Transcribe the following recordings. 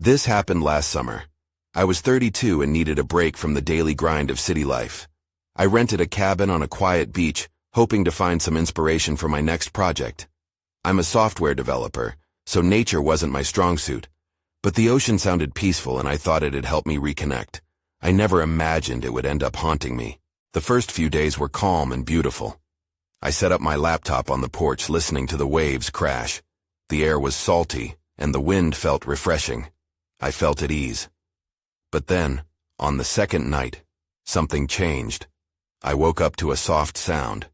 This happened last summer. I was 32 and needed a break from the daily grind of city life. I rented a cabin on a quiet beach, hoping to find some inspiration for my next project. I'm a software developer, so nature wasn't my strong suit. But the ocean sounded peaceful and I thought it'd help me reconnect. I never imagined it would end up haunting me. The first few days were calm and beautiful. I set up my laptop on the porch listening to the waves crash. The air was salty, and the wind felt refreshing. I felt at ease. But then, on the second night, something changed. I woke up to a soft sound.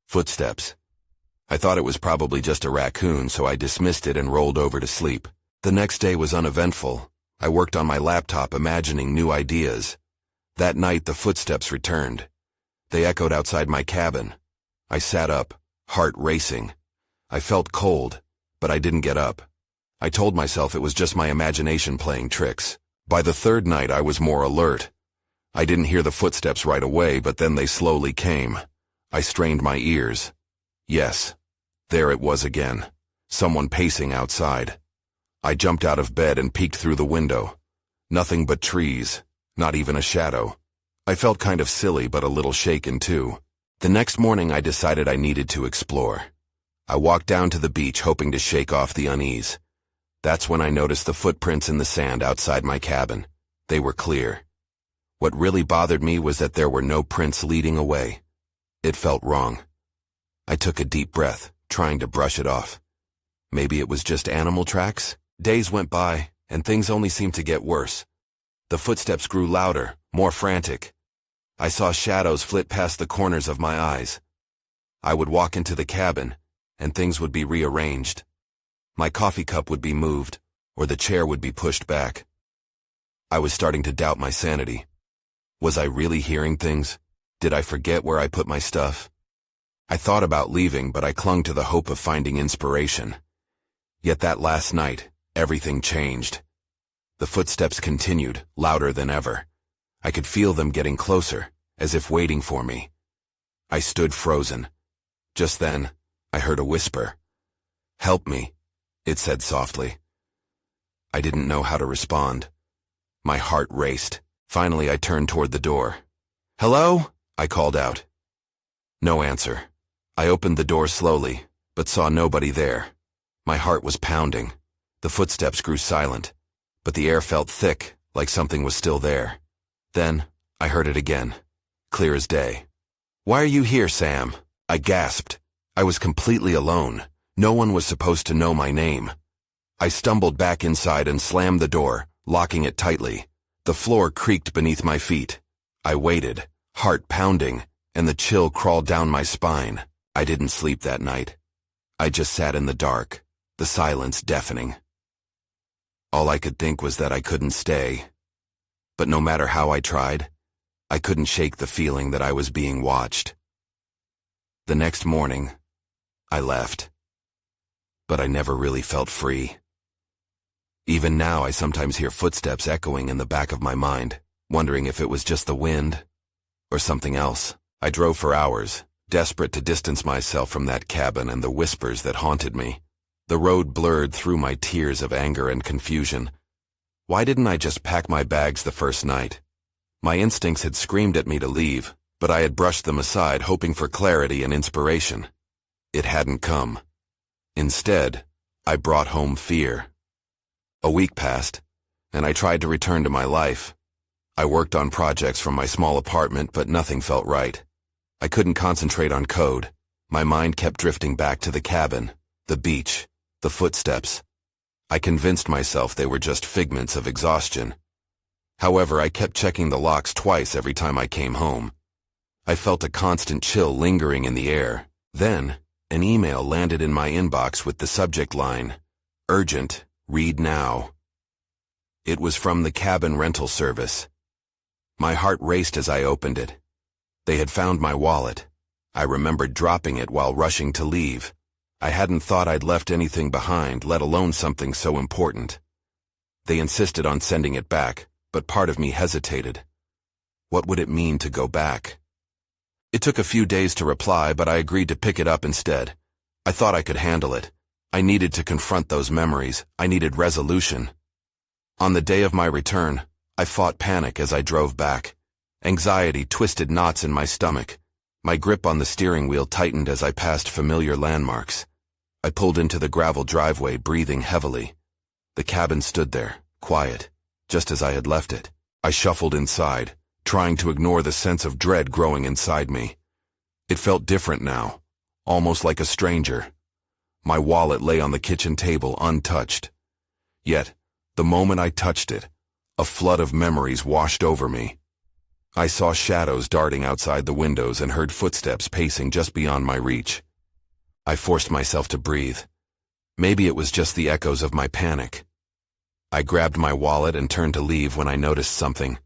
Footsteps. I thought it was probably just a raccoon, so I dismissed it and rolled over to sleep. The next day was uneventful. I worked on my laptop imagining new ideas. That night the footsteps returned. They echoed outside my cabin. I sat up, heart racing. I felt cold, but I didn't get up. I told myself it was just my imagination playing tricks. By the third night I was more alert. I didn't hear the footsteps right away, but then they slowly came. I strained my ears. Yes, there it was again. Someone pacing outside. I jumped out of bed and peeked through the window. Nothing but trees, not even a shadow. I felt kind of silly but a little shaken too. The next morning I decided I needed to explore. I walked down to the beach hoping to shake off the unease. That's when I noticed the footprints in the sand outside my cabin. They were clear. What really bothered me was that there were no prints leading away. It felt wrong. I took a deep breath, trying to brush it off. Maybe it was just animal tracks? Days went by, and things only seemed to get worse. The footsteps grew louder, more frantic. I saw shadows flit past the corners of my eyes. I would walk into the cabin, and things would be rearranged. My coffee cup would be moved, or the chair would be pushed back. I was starting to doubt my sanity. Was I really hearing things? Did I forget where I put my stuff? I thought about leaving, but I clung to the hope of finding inspiration. Yet that last night, everything changed. The footsteps continued, louder than ever. I could feel them getting closer, as if waiting for me. I stood frozen. Just then, I heard a whisper. "Help me," it said softly. I didn't know how to respond. My heart raced. Finally, I turned toward the door. "Hello?" I called out. No answer. I opened the door slowly, but saw nobody there. My heart was pounding. The footsteps grew silent, but the air felt thick, like something was still there. Then, I heard it again, clear as day. "Why are you here, Sam?" I gasped. I was completely alone. No one was supposed to know my name. I stumbled back inside and slammed the door, locking it tightly. The floor creaked beneath my feet. I waited, heart pounding, and the chill crawled down my spine. I didn't sleep that night. I just sat in the dark, the silence deafening. All I could think was that I couldn't stay. But no matter how I tried, I couldn't shake the feeling that I was being watched. The next morning, I left. But I never really felt free. Even now, I sometimes hear footsteps echoing in the back of my mind, wondering if it was just the wind or something else. I drove for hours, desperate to distance myself from that cabin and the whispers that haunted me. The road blurred through my tears of anger and confusion. Why didn't I just pack my bags the first night? My instincts had screamed at me to leave, but I had brushed them aside, hoping for clarity and inspiration. It hadn't come. Instead, I brought home fear. A week passed, and I tried to return to my life. I worked on projects from my small apartment, but nothing felt right. I couldn't concentrate on code. My mind kept drifting back to the cabin, the beach, the footsteps. I convinced myself they were just figments of exhaustion. However, I kept checking the locks twice every time I came home. I felt a constant chill lingering in the air. Then, an email landed in my inbox with the subject line, "Urgent, read now." It was from the cabin rental service. My heart raced as I opened it. They had found my wallet. I remembered dropping it while rushing to leave. I hadn't thought I'd left anything behind, let alone something so important. They insisted on sending it back, but part of me hesitated. What would it mean to go back? It took a few days to reply, but I agreed to pick it up instead. I thought I could handle it. I needed to confront those memories. I needed resolution. On the day of my return, I fought panic as I drove back. Anxiety twisted knots in my stomach. My grip on the steering wheel tightened as I passed familiar landmarks. I pulled into the gravel driveway, breathing heavily. The cabin stood there, quiet, just as I had left it. I shuffled inside, trying to ignore the sense of dread growing inside me. It felt different now, almost like a stranger. My wallet lay on the kitchen table, untouched. Yet, the moment I touched it, a flood of memories washed over me. I saw shadows darting outside the windows and heard footsteps pacing just beyond my reach. I forced myself to breathe. Maybe it was just the echoes of my panic. I grabbed my wallet and turned to leave when I noticed something.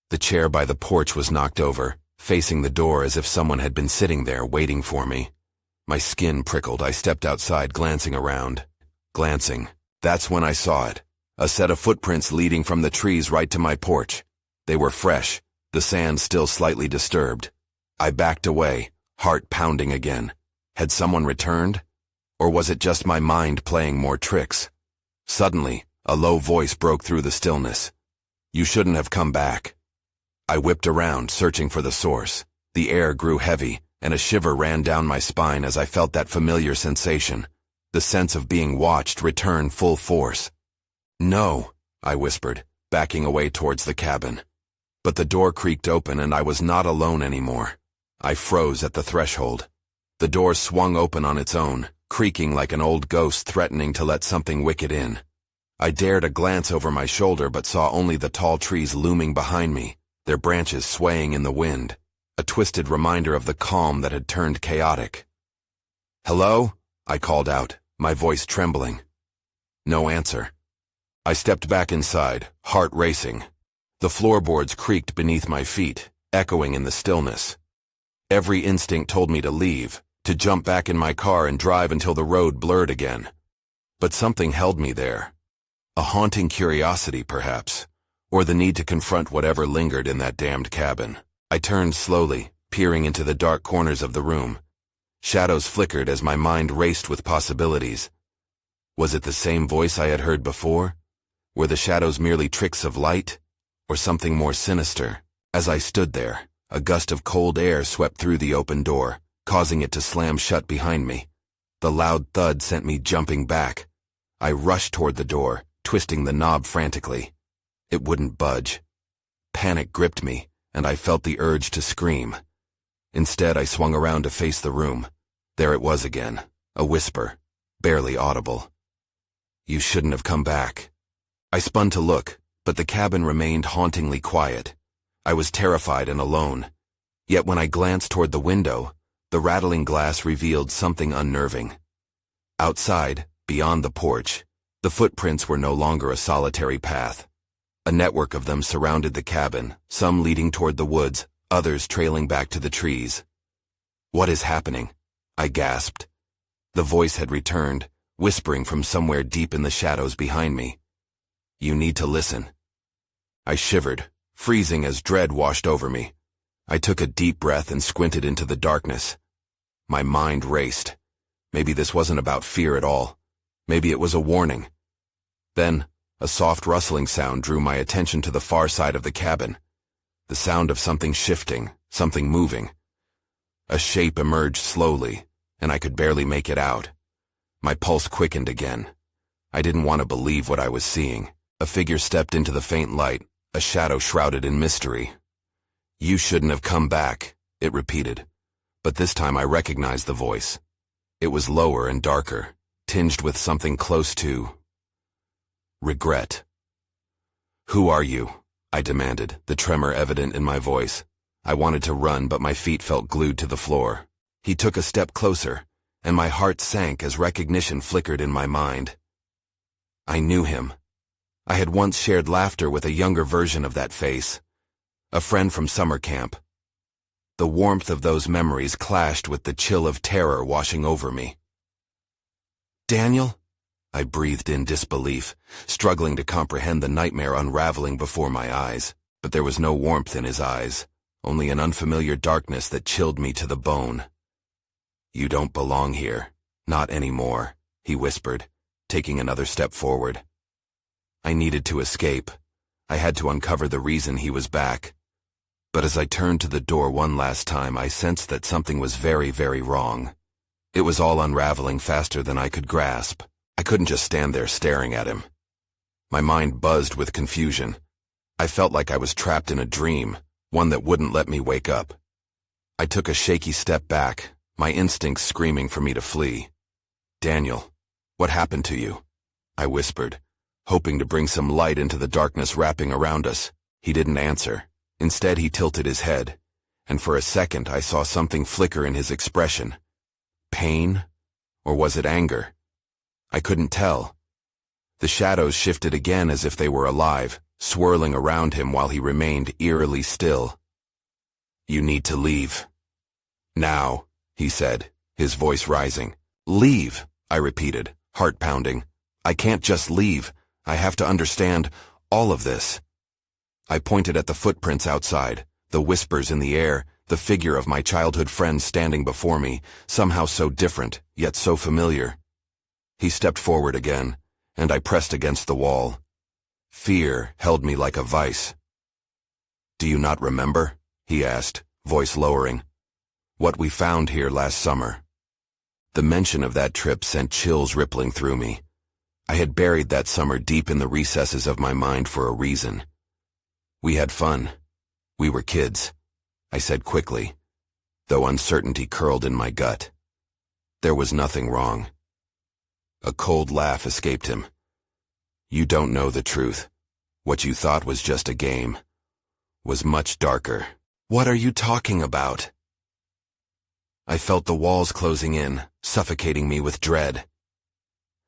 The chair by the porch was knocked over, facing the door as if someone had been sitting there waiting for me. My skin prickled. I stepped outside, glancing around. That's when I saw it. A set of footprints leading from the trees right to my porch. They were fresh, the sand still slightly disturbed. I backed away, heart pounding again. Had someone returned? Or was it just my mind playing more tricks? Suddenly, a low voice broke through the stillness. "You shouldn't have come back." I whipped around, searching for the source. The air grew heavy, and a shiver ran down my spine as I felt that familiar sensation. The sense of being watched returned full force. "No," I whispered, backing away towards the cabin. But the door creaked open and I was not alone anymore. I froze at the threshold. The door swung open on its own, creaking like an old ghost threatening to let something wicked in. I dared a glance over my shoulder but saw only the tall trees looming behind me, their branches swaying in the wind, a twisted reminder of the calm that had turned chaotic. "Hello?" I called out, my voice trembling. No answer. I stepped back inside, heart racing. The floorboards creaked beneath my feet, echoing in the stillness. Every instinct told me to leave, to jump back in my car and drive until the road blurred again. But something held me there. A haunting curiosity, perhaps, or the need to confront whatever lingered in that damned cabin. I turned slowly, peering into the dark corners of the room. Shadows flickered as my mind raced with possibilities. Was it the same voice I had heard before? Were the shadows merely tricks of light? Or something more sinister? As I stood there, a gust of cold air swept through the open door, causing it to slam shut behind me. The loud thud sent me jumping back. I rushed toward the door, twisting the knob frantically. It wouldn't budge. Panic gripped me, and I felt the urge to scream. Instead, I swung around to face the room. There it was again, a whisper, barely audible. "You shouldn't have come back." I spun to look, but the cabin remained hauntingly quiet. I was terrified and alone. Yet when I glanced toward the window, the rattling glass revealed something unnerving. Outside, beyond the porch, the footprints were no longer a solitary path. A network of them surrounded the cabin, some leading toward the woods, others trailing back to the trees. "What is happening?" I gasped. The voice had returned, whispering from somewhere deep in the shadows behind me. "You need to listen." I shivered, freezing as dread washed over me. I took a deep breath and squinted into the darkness. My mind raced. Maybe this wasn't about fear at all. Maybe it was a warning. Then, a soft rustling sound drew my attention to the far side of the cabin. The sound of something shifting, something moving. A shape emerged slowly, and I could barely make it out. My pulse quickened again. I didn't want to believe what I was seeing. A figure stepped into the faint light, a shadow shrouded in mystery. "You shouldn't have come back," it repeated. But this time I recognized the voice. It was lower and darker, tinged with something close to regret. "Who are you?" I demanded, the tremor evident in my voice. I wanted to run, but my feet felt glued to the floor. He took a step closer, and my heart sank as recognition flickered in my mind. I knew him. I had once shared laughter with a younger version of that face, a friend from summer camp. The warmth of those memories clashed with the chill of terror washing over me. "Daniel?" I breathed in disbelief, struggling to comprehend the nightmare unraveling before my eyes. But there was no warmth in his eyes, only an unfamiliar darkness that chilled me to the bone. "You don't belong here. Not anymore," he whispered, taking another step forward. I needed to escape. I had to uncover the reason he was back. But as I turned to the door one last time, I sensed that something was very, very wrong. It was all unraveling faster than I could grasp. I couldn't just stand there staring at him. My mind buzzed with confusion. I felt like I was trapped in a dream, one that wouldn't let me wake up. I took a shaky step back, my instincts screaming for me to flee. "Daniel, what happened to you?" I whispered, hoping to bring some light into the darkness wrapping around us. He didn't answer. Instead, he tilted his head, and for a second I saw something flicker in his expression. Pain? Or was it anger? I couldn't tell. The shadows shifted again as if they were alive, swirling around him while he remained eerily still. "You need to leave." "Now," he said, his voice rising. "Leave," I repeated, heart pounding. "I can't just leave. I have to understand all of this." I pointed at the footprints outside, the whispers in the air, the figure of my childhood friend standing before me, somehow so different, yet so familiar. He stepped forward again, and I pressed against the wall. Fear held me like a vice. "Do you not remember?" he asked, voice lowering. "What we found here last summer." The mention of that trip sent chills rippling through me. I had buried that summer deep in the recesses of my mind for a reason. "We had fun. We were kids," I said quickly, though uncertainty curled in my gut. There was nothing wrong. A cold laugh escaped him. "You don't know the truth. What you thought was just a game was much darker." "What are you talking about?" I felt the walls closing in, suffocating me with dread.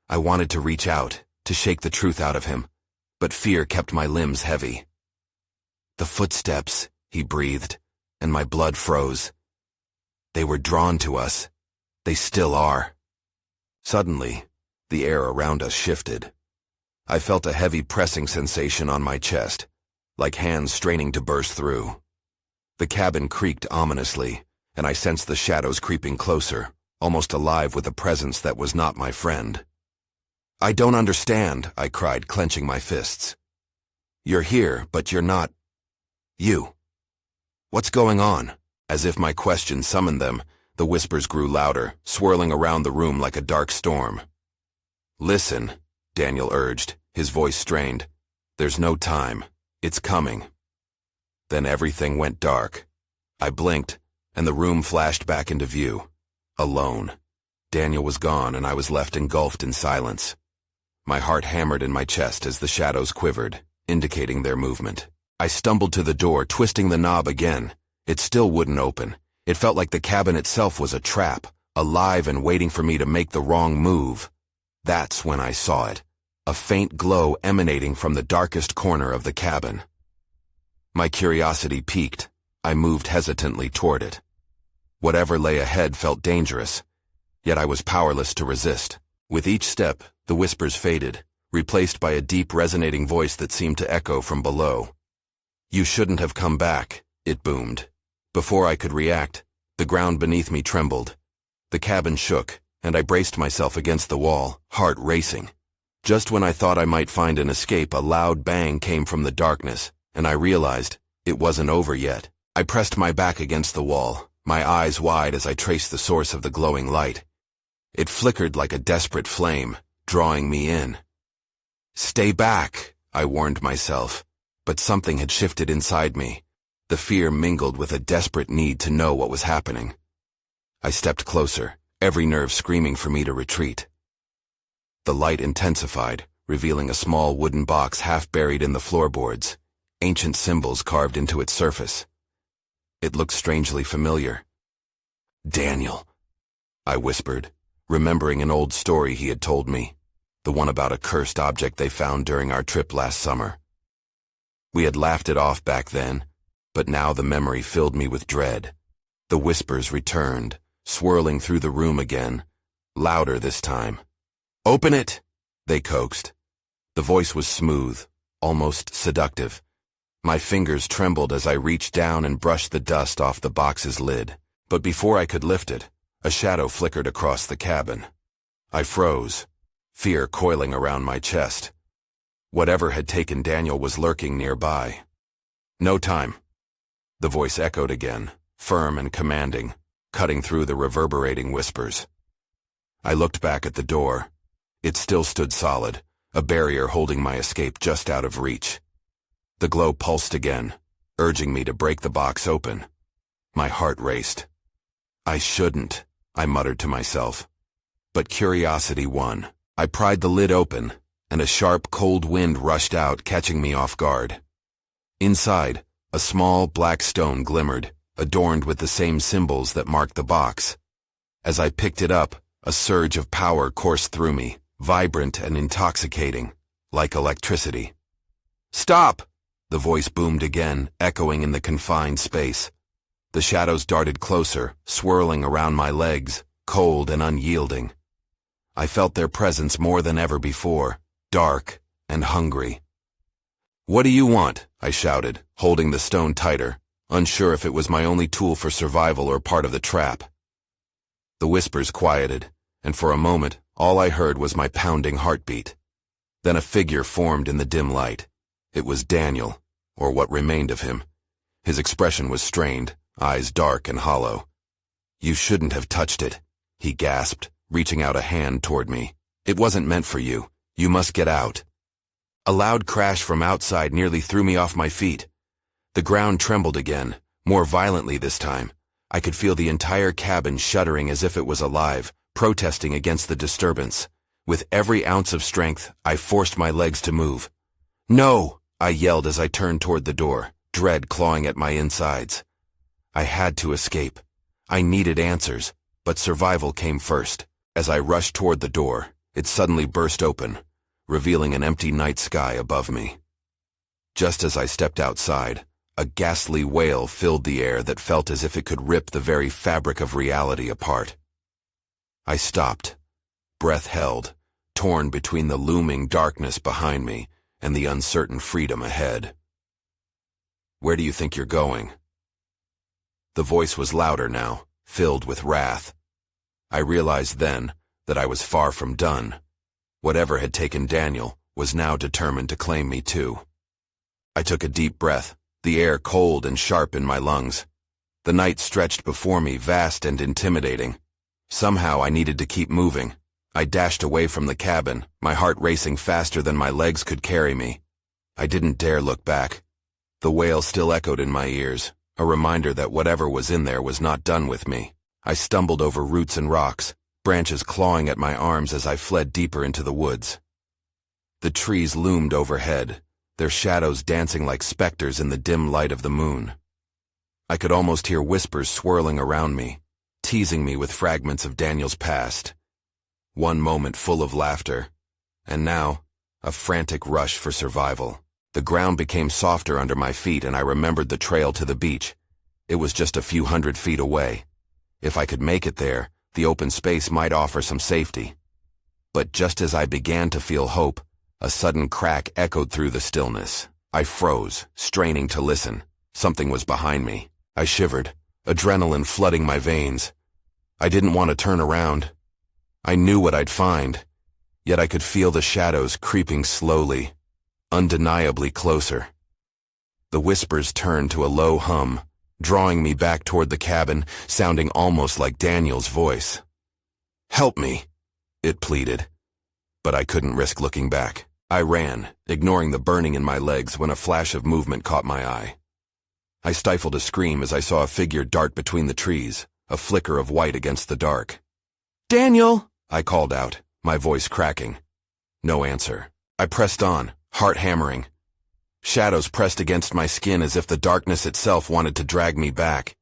I wanted to reach out, to shake the truth out of him, but fear kept my limbs heavy. "The footsteps," he breathed, and my blood froze. "They were drawn to us. They still are." Suddenly, the air around us shifted. I felt a heavy pressing sensation on my chest, like hands straining to burst through. The cabin creaked ominously, and I sensed the shadows creeping closer, almost alive with a presence that was not my friend. "I don't understand," I cried, clenching my fists. "You're here, but you're not you. What's going on?" As if my question summoned them, the whispers grew louder, swirling around the room like a dark storm. "Listen," Daniel urged, his voice strained. "There's no time. It's coming." Then everything went dark. I blinked, and the room flashed back into view. Alone. Daniel was gone, and I was left engulfed in silence. My heart hammered in my chest as the shadows quivered, indicating their movement. I stumbled to the door, twisting the knob again. It still wouldn't open. It felt like the cabin itself was a trap, alive and waiting for me to make the wrong move. That's when I saw it, a faint glow emanating from the darkest corner of the cabin. My curiosity piqued. I moved hesitantly toward it. Whatever lay ahead felt dangerous, yet I was powerless to resist. With each step, the whispers faded, replaced by a deep resonating voice that seemed to echo from below. "You shouldn't have come back," it boomed. Before I could react, the ground beneath me trembled. The cabin shook, and I braced myself against the wall, heart racing. Just when I thought I might find an escape, a loud bang came from the darkness, and I realized it wasn't over yet. I pressed my back against the wall, my eyes wide as I traced the source of the glowing light. It flickered like a desperate flame, drawing me in. "Stay back," I warned myself, but something had shifted inside me. The fear mingled with a desperate need to know what was happening. I stepped closer, every nerve screaming for me to retreat. The light intensified, revealing a small wooden box half buried in the floorboards, ancient symbols carved into its surface. It looked strangely familiar. "Daniel," I whispered, remembering an old story he had told me, the one about a cursed object they found during our trip last summer. We had laughed it off back then, but now the memory filled me with dread. The whispers returned, swirling through the room again, louder this time. "Open it!" they coaxed. The voice was smooth, almost seductive. My fingers trembled as I reached down and brushed the dust off the box's lid, but before I could lift it, a shadow flickered across the cabin. I froze, fear coiling around my chest. Whatever had taken Daniel was lurking nearby. "No time," the voice echoed again, firm and commanding, cutting through the reverberating whispers. I looked back at the door. It still stood solid, a barrier holding my escape just out of reach. The glow pulsed again, urging me to break the box open. My heart raced. "I shouldn't," I muttered to myself. But curiosity won. I pried the lid open, and a sharp, cold wind rushed out, catching me off guard. Inside, a small black stone glimmered, adorned with the same symbols that marked the box. As I picked it up, a surge of power coursed through me, vibrant and intoxicating, like electricity. "Stop!" the voice boomed again, echoing in the confined space. The shadows darted closer, swirling around my legs, cold and unyielding. I felt their presence more than ever before, dark and hungry. "What do you want?" I shouted, holding the stone tighter, unsure if it was my only tool for survival or part of the trap. The whispers quieted, and for a moment, all I heard was my pounding heartbeat. Then a figure formed in the dim light. It was Daniel, or what remained of him. His expression was strained, eyes dark and hollow. "You shouldn't have touched it," he gasped, reaching out a hand toward me. "It wasn't meant for you. You must get out." A loud crash from outside nearly threw me off my feet. The ground trembled again, more violently this time. I could feel the entire cabin shuddering as if it was alive, protesting against the disturbance. With every ounce of strength, I forced my legs to move. "No!" I yelled as I turned toward the door, dread clawing at my insides. I had to escape. I needed answers, but survival came first. As I rushed toward the door, it suddenly burst open, revealing an empty night sky above me. Just as I stepped outside, a ghastly wail filled the air that felt as if it could rip the very fabric of reality apart. I stopped, breath held, torn between the looming darkness behind me and the uncertain freedom ahead. "Where do you think you're going?" The voice was louder now, filled with wrath. I realized then that I was far from done. Whatever had taken Daniel was now determined to claim me too. I took a deep breath, the air cold and sharp in my lungs. The night stretched before me, vast and intimidating. Somehow I needed to keep moving. I dashed away from the cabin, my heart racing faster than my legs could carry me. I didn't dare look back. The wail still echoed in my ears, a reminder that whatever was in there was not done with me. I stumbled over roots and rocks, branches clawing at my arms as I fled deeper into the woods. The trees loomed overhead, their shadows dancing like specters in the dim light of the moon. I could almost hear whispers swirling around me, teasing me with fragments of Daniel's past. One moment full of laughter, and now, a frantic rush for survival. The ground became softer under my feet and I remembered the trail to the beach. It was just a few hundred feet away. If I could make it there, the open space might offer some safety. But just as I began to feel hope, a sudden crack echoed through the stillness. I froze, straining to listen. Something was behind me. I shivered, adrenaline flooding my veins. I didn't want to turn around. I knew what I'd find, yet I could feel the shadows creeping slowly, undeniably closer. The whispers turned to a low hum, drawing me back toward the cabin, sounding almost like Daniel's voice. "Help me," it pleaded. But I couldn't risk looking back. I ran, ignoring the burning in my legs when a flash of movement caught my eye. I stifled a scream as I saw a figure dart between the trees, a flicker of white against the dark. "Daniel!" I called out, my voice cracking. No answer. I pressed on, heart hammering. Shadows pressed against my skin as if the darkness itself wanted to drag me back.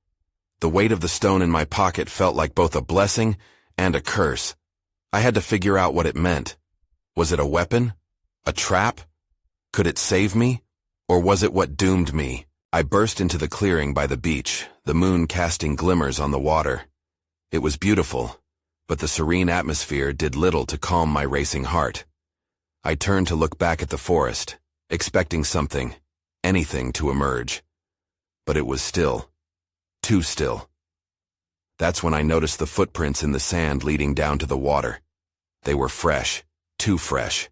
The weight of the stone in my pocket felt like both a blessing and a curse. I had to figure out what it meant. Was it a weapon? A trap? Could it save me? Or was it what doomed me? I burst into the clearing by the beach, the moon casting glimmers on the water. It was beautiful, but the serene atmosphere did little to calm my racing heart. I turned to look back at the forest, expecting something, anything to emerge. But it was still. Too still. That's when I noticed the footprints in the sand leading down to the water. They were fresh, too fresh.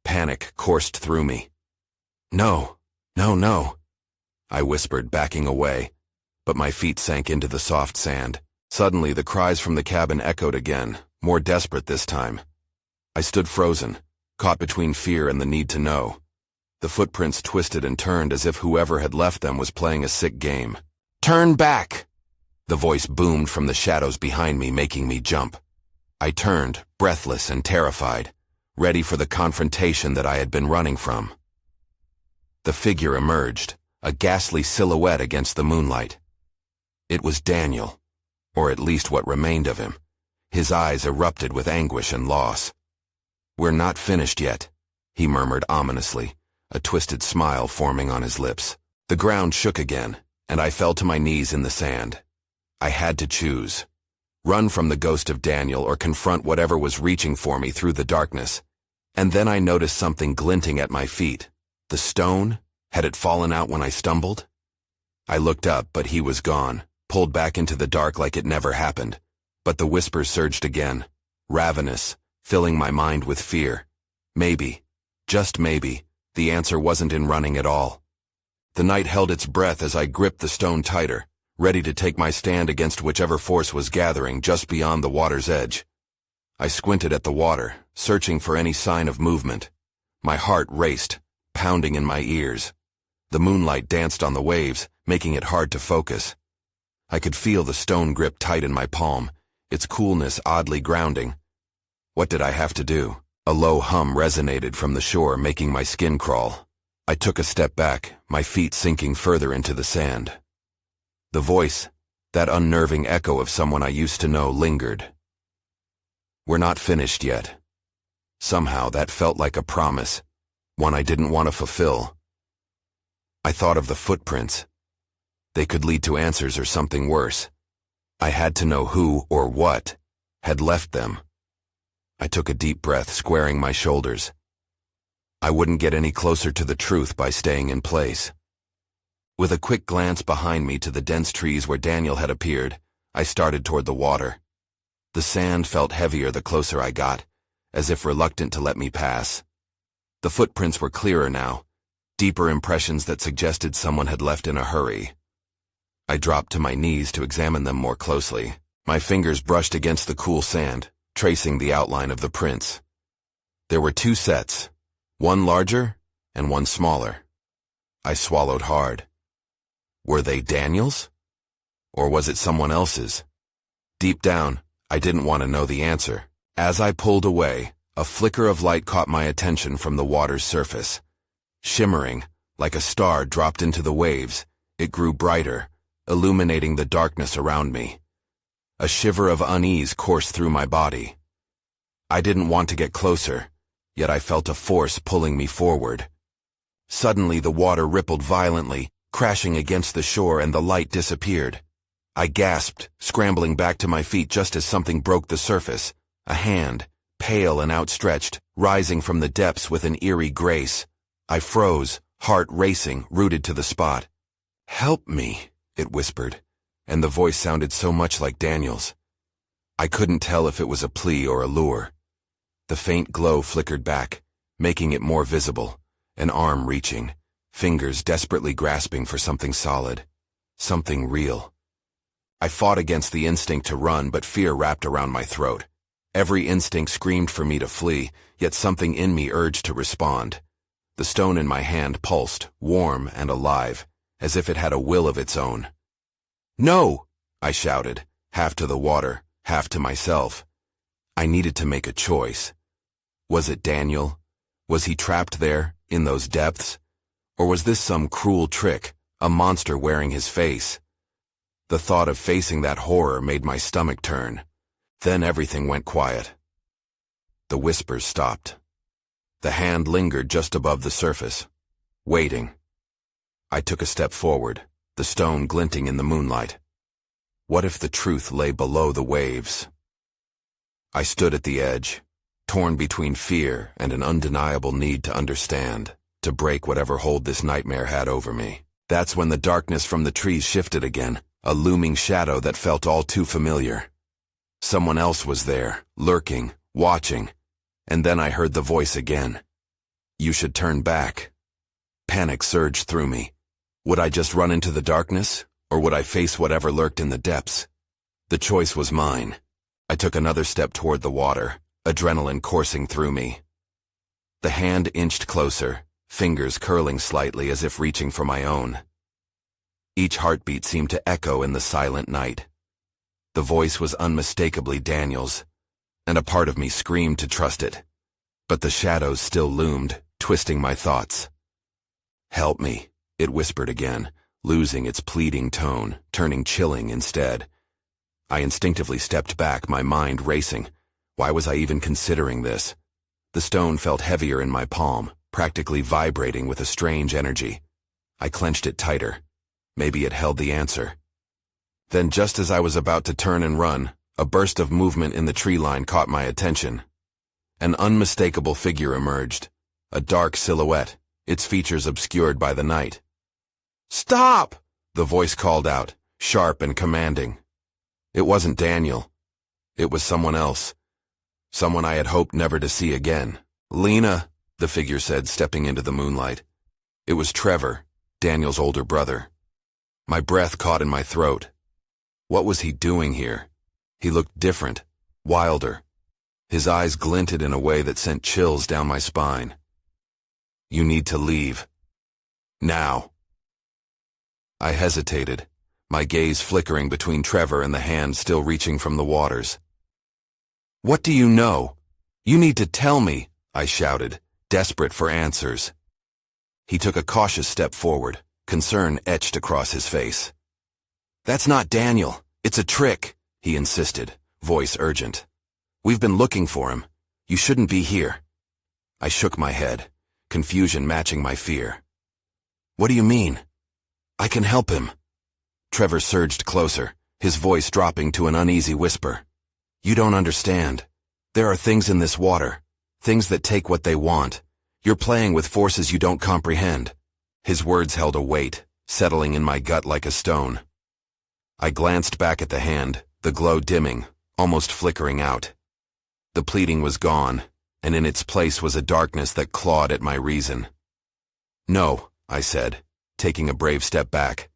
Panic coursed through me. "No, no, no," I whispered, backing away, but my feet sank into the soft sand. Suddenly, the cries from the cabin echoed again, more desperate this time. I stood frozen, caught between fear and the need to know. The footprints twisted and turned as if whoever had left them was playing a sick game. "Turn back!" The voice boomed from the shadows behind me, making me jump. I turned, breathless and terrified, ready for the confrontation that I had been running from. The figure emerged, a ghastly silhouette against the moonlight. It was Daniel, or at least what remained of him. His eyes erupted with anguish and loss. "We're not finished yet," he murmured ominously, a twisted smile forming on his lips. The ground shook again, and I fell to my knees in the sand. I had to choose. Run from the ghost of Daniel or confront whatever was reaching for me through the darkness. And then I noticed something glinting at my feet. The stone? Had it fallen out when I stumbled? I looked up, but he was gone, pulled back into the dark like it never happened. But the whispers surged again, ravenous, filling my mind with fear. Maybe, just maybe, the answer wasn't in running at all. The night held its breath as I gripped the stone tighter, ready to take my stand against whichever force was gathering just beyond the water's edge. I squinted at the water, searching for any sign of movement. My heart raced, pounding in my ears. The moonlight danced on the waves, making it hard to focus. I could feel the stone grip tight in my palm, its coolness oddly grounding. What did I have to do? A low hum resonated from the shore, making my skin crawl. I took a step back, my feet sinking further into the sand. The voice, that unnerving echo of someone I used to know, lingered. "We're not finished yet." Somehow that felt like a promise, one I didn't want to fulfill. I thought of the footprints. They could lead to answers or something worse. I had to know who or what had left them. I took a deep breath, squaring my shoulders. I wouldn't get any closer to the truth by staying in place. With a quick glance behind me to the dense trees where Daniel had appeared, I started toward the water. The sand felt heavier the closer I got, as if reluctant to let me pass. The footprints were clearer now, deeper impressions that suggested someone had left in a hurry. I dropped to my knees to examine them more closely. My fingers brushed against the cool sand, tracing the outline of the prints. There were two sets, one larger and one smaller. I swallowed hard. Were they Daniel's? Or was it someone else's? Deep down, I didn't want to know the answer. As I pulled away, a flicker of light caught my attention from the water's surface. Shimmering, like a star dropped into the waves, it grew brighter, illuminating the darkness around me. A shiver of unease coursed through my body. I didn't want to get closer, yet I felt a force pulling me forward. Suddenly the water rippled violently, crashing against the shore, and the light disappeared. I gasped, scrambling back to my feet just as something broke the surface. A hand, pale and outstretched, rising from the depths with an eerie grace. I froze, heart racing, rooted to the spot. "Help me," it whispered, and the voice sounded so much like Daniel's. I couldn't tell if it was a plea or a lure. The faint glow flickered back, making it more visible, an arm reaching, fingers desperately grasping for something solid, something real. I fought against the instinct to run, but fear wrapped around my throat. Every instinct screamed for me to flee, yet something in me urged to respond. The stone in my hand pulsed, warm and alive, as if it had a will of its own. "No!" I shouted, half to the water, half to myself. I needed to make a choice. Was it Daniel? Was he trapped there, in those depths? Or was this some cruel trick, a monster wearing his face? The thought of facing that horror made my stomach turn. Then everything went quiet. The whispers stopped. The hand lingered just above the surface, waiting. I took a step forward, the stone glinting in the moonlight. What if the truth lay below the waves? I stood at the edge, torn between fear and an undeniable need to understand, to break whatever hold this nightmare had over me. That's when the darkness from the trees shifted again, a looming shadow that felt all too familiar. Someone else was there, lurking, watching, and then I heard the voice again. You should turn back. Panic surged through me. Would I just run into the darkness, or would I face whatever lurked in the depths? The choice was mine. I took another step toward the water, adrenaline coursing through me. The hand inched closer, fingers curling slightly as if reaching for my own. Each heartbeat seemed to echo in the silent night. The voice was unmistakably Daniel's, and a part of me screamed to trust it. But the shadows still loomed, twisting my thoughts. "Help me," it whispered again, losing its pleading tone, turning chilling instead. I instinctively stepped back, my mind racing. Why was I even considering this? The stone felt heavier in my palm, practically vibrating with a strange energy. I clenched it tighter. Maybe it held the answer. Then just as I was about to turn and run, a burst of movement in the tree line caught my attention. An unmistakable figure emerged, a dark silhouette, its features obscured by the night. "Stop!" the voice called out, sharp and commanding. It wasn't Daniel. It was someone else. Someone I had hoped never to see again. "Lena," the figure said, stepping into the moonlight. It was Trevor, Daniel's older brother. My breath caught in my throat. What was he doing here? He looked different, wilder. His eyes glinted in a way that sent chills down my spine. "You need to leave. Now." I hesitated, my gaze flickering between Trevor and the hand still reaching from the waters. "What do you know? You need to tell me," I shouted, desperate for answers. He took a cautious step forward, concern etched across his face. "That's not Daniel. It's a trick," he insisted, voice urgent. "We've been looking for him. You shouldn't be here." I shook my head, confusion matching my fear. "What do you mean? I can help him." Trevor surged closer, his voice dropping to an uneasy whisper. "You don't understand. There are things in this water, things that take what they want. You're playing with forces you don't comprehend." His words held a weight, settling in my gut like a stone. I glanced back at the hand, the glow dimming, almost flickering out. The pleading was gone, and in its place was a darkness that clawed at my reason. "No," I said, taking a brave step back.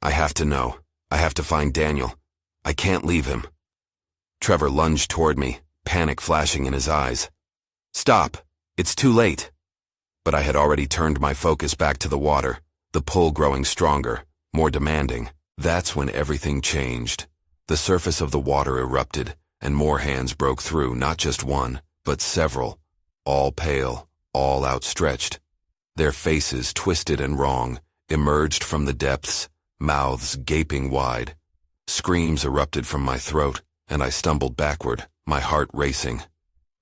"I have to know. I have to find Daniel. I can't leave him." Trevor lunged toward me, panic flashing in his eyes. "Stop! It's too late." But I had already turned my focus back to the water, the pull growing stronger, more demanding. That's when everything changed. The surface of the water erupted, and more hands broke through, not just one, but several, all pale, all outstretched. Their faces, twisted and wrong, emerged from the depths, mouths gaping wide. Screams erupted from my throat, and I stumbled backward, my heart racing.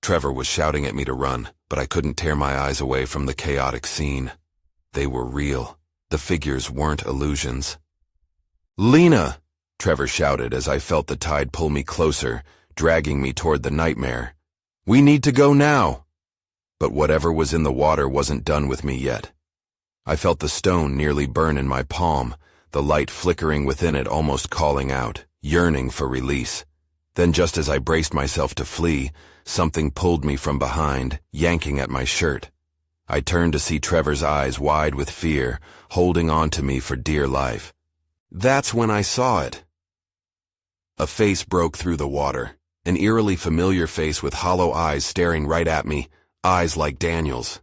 Trevor was shouting at me to run, but I couldn't tear my eyes away from the chaotic scene. They were real. The figures weren't illusions. "Lena!" Trevor shouted as I felt the tide pull me closer, dragging me toward the nightmare. "We need to go now!" But whatever was in the water wasn't done with me yet. I felt the stone nearly burn in my palm, the light flickering within it almost calling out, yearning for release. Then just as I braced myself to flee, something pulled me from behind, yanking at my shirt. I turned to see Trevor's eyes wide with fear, holding on to me for dear life. That's when I saw it. A face broke through the water, an eerily familiar face with hollow eyes staring right at me, eyes like Daniel's.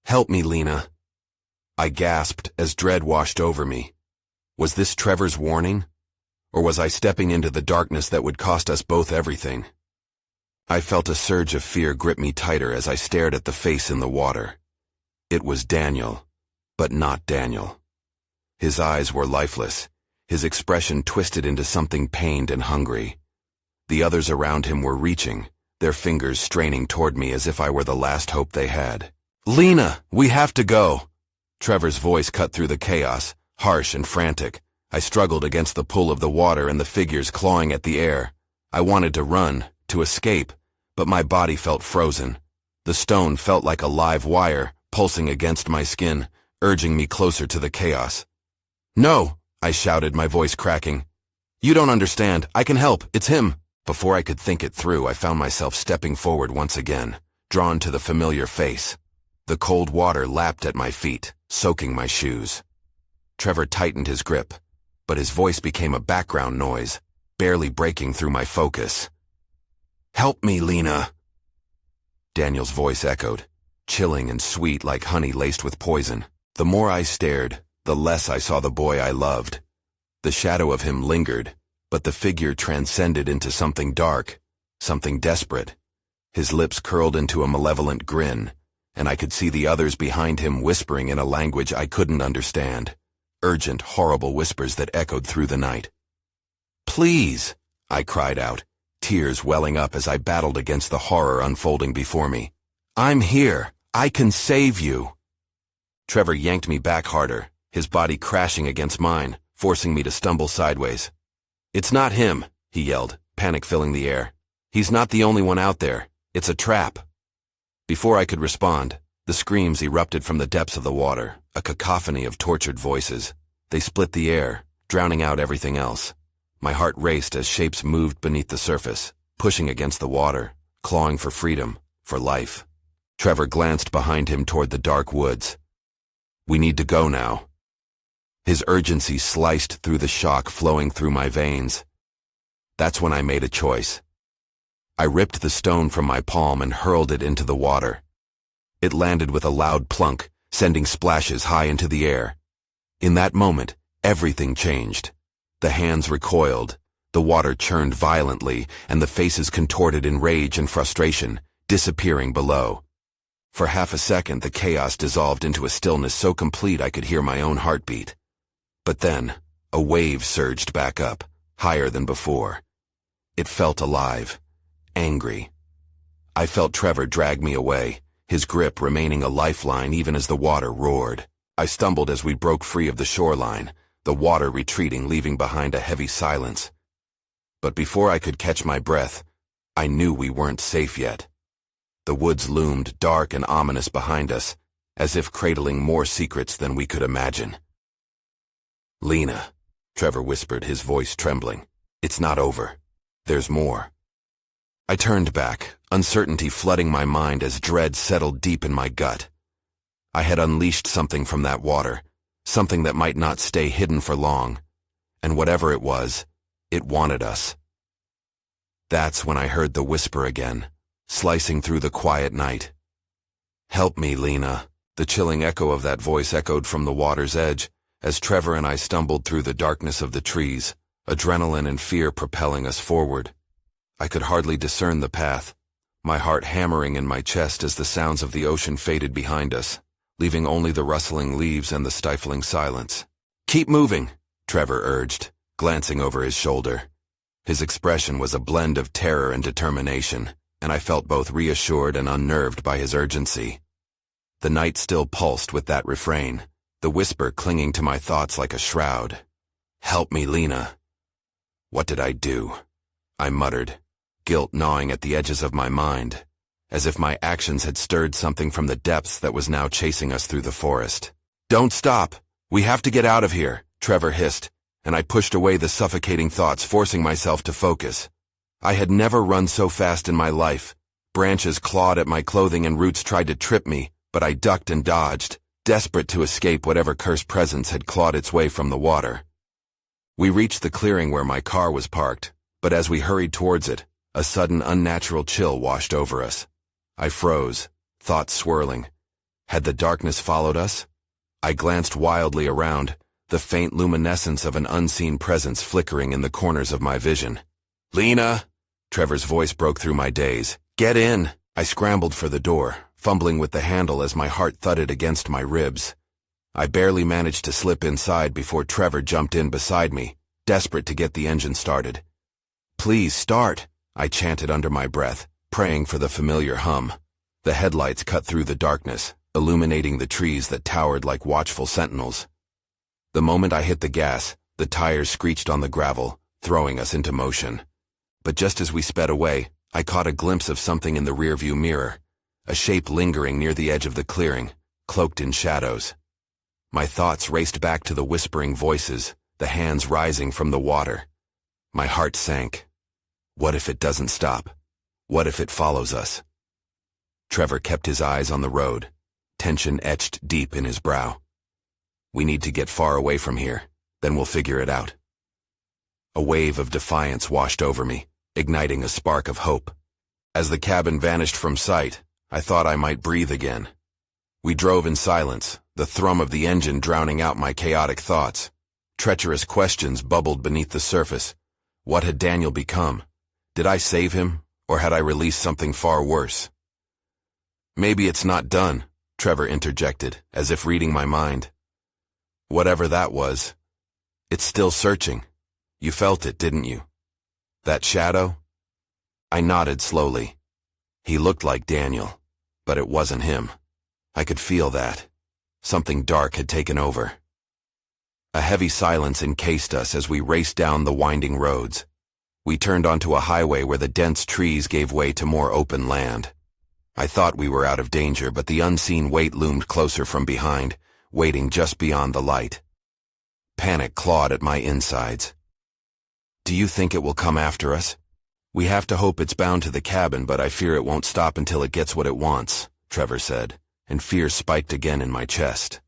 "Help me, Lena." I gasped as dread washed over me. Was this Trevor's warning? Or was I stepping into the darkness that would cost us both everything? I felt a surge of fear grip me tighter as I stared at the face in the water. It was Daniel, but not Daniel. His eyes were lifeless, his expression twisted into something pained and hungry. The others around him were reaching, their fingers straining toward me as if I were the last hope they had. "Lena, we have to go!" Trevor's voice cut through the chaos, harsh and frantic. I struggled against the pull of the water and the figures clawing at the air. I wanted to run, to escape, but my body felt frozen. The stone felt like a live wire, pulsing against my skin, urging me closer to the chaos. "No!" I shouted, my voice cracking. "You don't understand. I can help. It's him." Before I could think it through, I found myself stepping forward once again, drawn to the familiar face. The cold water lapped at my feet, soaking my shoes. Trevor tightened his grip, but his voice became a background noise, barely breaking through my focus. "Help me, Lena." Daniel's voice echoed, chilling and sweet like honey laced with poison. The more I stared, the less I saw the boy I loved. The shadow of him lingered, but the figure transcended into something dark, something desperate. His lips curled into a malevolent grin, and I could see the others behind him whispering in a language I couldn't understand. Urgent, horrible whispers that echoed through the night. "Please," I cried out, tears welling up as I battled against the horror unfolding before me. "I'm here. I can save you." Trevor yanked me back harder, his body crashing against mine, forcing me to stumble sideways. "It's not him," he yelled, panic filling the air. "He's not the only one out there. It's a trap." Before I could respond, the screams erupted from the depths of the water, a cacophony of tortured voices. They split the air, drowning out everything else. My heart raced as shapes moved beneath the surface, pushing against the water, clawing for freedom, for life. Trevor glanced behind him toward the dark woods. "We need to go now." His urgency sliced through the shock flowing through my veins. That's when I made a choice. I ripped the stone from my palm and hurled it into the water. It landed with a loud plunk, sending splashes high into the air. In that moment, everything changed. The hands recoiled, the water churned violently, and the faces contorted in rage and frustration, disappearing below. For half a second, the chaos dissolved into a stillness so complete I could hear my own heartbeat. But then, a wave surged back up, higher than before. It felt alive, angry. I felt Trevor drag me away, his grip remaining a lifeline even as the water roared. I stumbled as we broke free of the shoreline, the water retreating, leaving behind a heavy silence. But before I could catch my breath, I knew we weren't safe yet. The woods loomed dark and ominous behind us, as if cradling more secrets than we could imagine. "Lena," Trevor whispered, his voice trembling. "It's not over. There's more." I turned back, uncertainty flooding my mind as dread settled deep in my gut. I had unleashed something from that water, something that might not stay hidden for long, and whatever it was, it wanted us. That's when I heard the whisper again, slicing through the quiet night. "Help me, Lena." The chilling echo of that voice echoed from the water's edge as Trevor and I stumbled through the darkness of the trees, adrenaline and fear propelling us forward. I could hardly discern the path, my heart hammering in my chest as the sounds of the ocean faded behind us, leaving only the rustling leaves and the stifling silence. "Keep moving," Trevor urged, glancing over his shoulder. His expression was a blend of terror and determination, and I felt both reassured and unnerved by his urgency. The night still pulsed with that refrain, the whisper clinging to my thoughts like a shroud. "Help me, Lena." What did I do? I muttered, guilt gnawing at the edges of my mind, as if my actions had stirred something from the depths that was now chasing us through the forest. "Don't stop! We have to get out of here," Trevor hissed, and I pushed away the suffocating thoughts, forcing myself to focus. I had never run so fast in my life. Branches clawed at my clothing and roots tried to trip me, but I ducked and dodged, desperate to escape whatever cursed presence had clawed its way from the water. We reached the clearing where my car was parked, but as we hurried towards it, a sudden unnatural chill washed over us. I froze, thoughts swirling. Had the darkness followed us? I glanced wildly around, the faint luminescence of an unseen presence flickering in the corners of my vision. "Lena!" Trevor's voice broke through my daze. "Get in!" I scrambled for the door, fumbling with the handle as my heart thudded against my ribs. I barely managed to slip inside before Trevor jumped in beside me, desperate to get the engine started. "Please start," I chanted under my breath, praying for the familiar hum. The headlights cut through the darkness, illuminating the trees that towered like watchful sentinels. The moment I hit the gas, the tires screeched on the gravel, throwing us into motion. But just as we sped away, I caught a glimpse of something in the rearview mirror, a shape lingering near the edge of the clearing, cloaked in shadows. My thoughts raced back to the whispering voices, the hands rising from the water. My heart sank. What if it doesn't stop? What if it follows us? Trevor kept his eyes on the road, tension etched deep in his brow. "We need to get far away from here, then we'll figure it out." A wave of defiance washed over me, igniting a spark of hope. As the cabin vanished from sight, I thought I might breathe again. We drove in silence, the thrum of the engine drowning out my chaotic thoughts. Treacherous questions bubbled beneath the surface. What had Daniel become? Did I save him, or had I released something far worse? "Maybe it's not done," Trevor interjected, as if reading my mind. "Whatever that was, it's still searching. You felt it, didn't you? That shadow?" I nodded slowly. He looked like Daniel, but it wasn't him. I could feel that. Something dark had taken over. A heavy silence encased us as we raced down the winding roads. We turned onto a highway where the dense trees gave way to more open land. I thought we were out of danger, but the unseen weight loomed closer from behind, waiting just beyond the light. Panic clawed at my insides. "Do you think it will come after us?" "We have to hope it's bound to the cabin, but I fear it won't stop until it gets what it wants," Trevor said, and fear spiked again in my chest.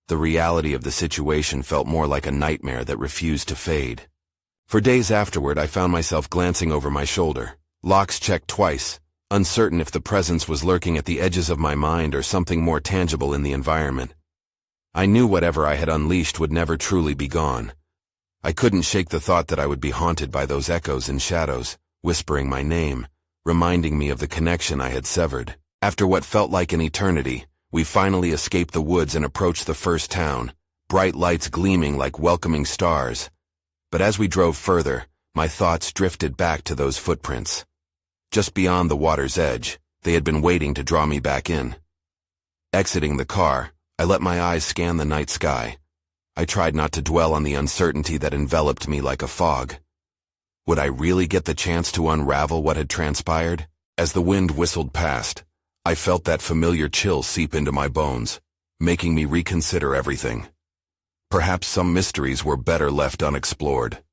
The reality of the situation felt more like a nightmare that refused to fade. For days afterward, I found myself glancing over my shoulder, locks checked twice, uncertain if the presence was lurking at the edges of my mind or something more tangible in the environment. I knew whatever I had unleashed would never truly be gone. I couldn't shake the thought that I would be haunted by those echoes and shadows, whispering my name, reminding me of the connection I had severed. After what felt like an eternity, we finally escaped the woods and approached the first town, bright lights gleaming like welcoming stars. But as we drove further, my thoughts drifted back to those footprints. Just beyond the water's edge, they had been waiting to draw me back in. Exiting the car, I let my eyes scan the night sky. I tried not to dwell on the uncertainty that enveloped me like a fog. Would I really get the chance to unravel what had transpired? As the wind whistled past, I felt that familiar chill seep into my bones, making me reconsider everything. Perhaps some mysteries were better left unexplored.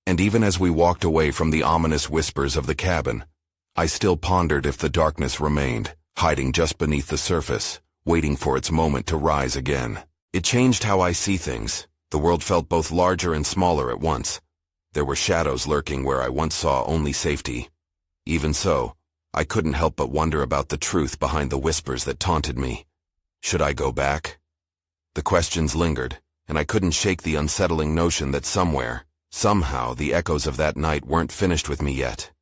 And even as we walked away from the ominous whispers of the cabin, I still pondered if the darkness remained, hiding just beneath the surface, waiting for its moment to rise again. It changed how I see things. The world felt both larger and smaller at once. There were shadows lurking where I once saw only safety. Even so, I couldn't help but wonder about the truth behind the whispers that taunted me. Should I go back? The questions lingered, and I couldn't shake the unsettling notion that somewhere, somehow, the echoes of that night weren't finished with me yet.